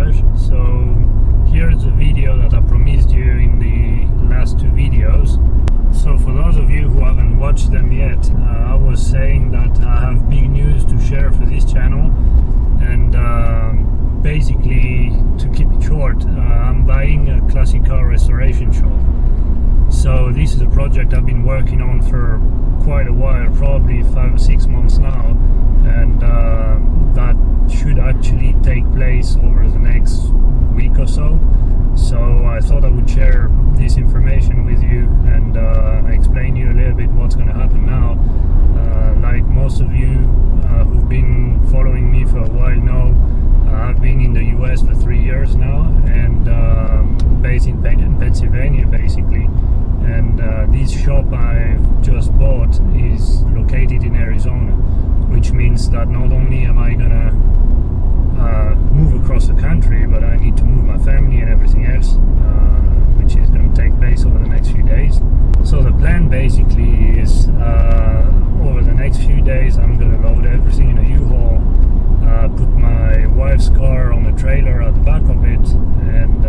garage. So here's a video that I promised you in the last two videos. So for those of you who haven't watched them yet, I was saying that I have big news to share for this channel, and basically, to keep it short, I'm buying a classic car restoration shop. So this is a project I've been working on for quite a while, probably 5 or 6 months now, and that should actually take place over the next week or so. So I thought I would share this information with you and explain you a little bit what's going to happen now. Like most of you who've been following me for a while know, I've been in the US for 3 years now, and based in Pennsylvania basically. And this shop I've just bought is located in Arizona, which means that not only am I gonna move across the country, but I need to move my family and everything else, which is going to take place over the next few days. So the plan basically is over the next few days I'm going to load everything in a U-Haul, put my wife's car on a trailer at the back of it, and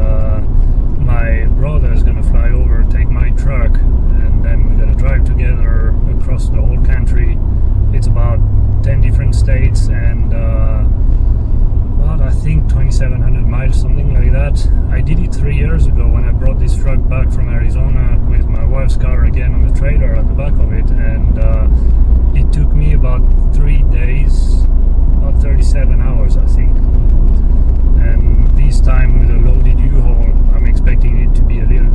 my brother is going to fly over, take my truck, and then we're going to drive together across the whole country. It's about 10 different states and about, I think, 2,700 miles, something like that. I did it 3 years ago when I brought this truck back from Arizona with my wife's car again on the trailer at the back of it, and it took me about 3 days, about 37 hours I think. And this time with a loaded U-Haul, I'm expecting it to be a little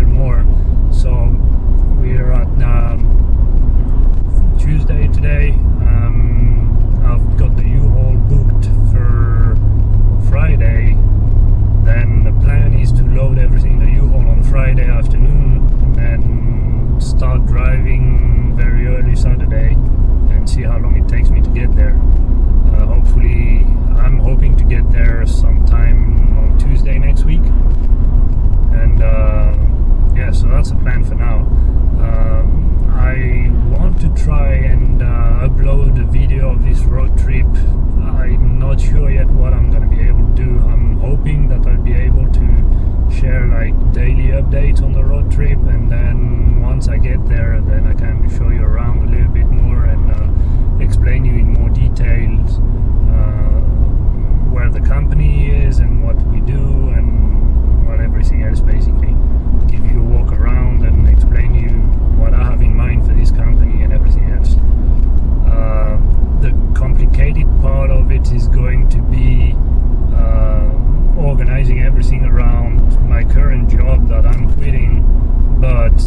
more. So we're at Tuesday today. I've got the U-Haul booked for Friday. Then the plan is to load everything in the U-Haul on Friday afternoon and start driving very early Saturday and see how long it takes me to get there. Hopefully, I'm hoping to get there sometime on Tuesday next week. And yeah, so that's the plan for now. I want to try and upload a video of this road trip. I'm not sure yet what I'm going to be able to do. I'm hoping that I'll be able to share like daily updates on the road trip, and then once I get there, then I can show you around a little bit more and explain you in more details where the company is and what we do and what everything else, basically. Give you a walk around and explain you what I have in mind for this company and everything else. The complicated part of it is going to be organizing everything around my current job that I'm quitting, but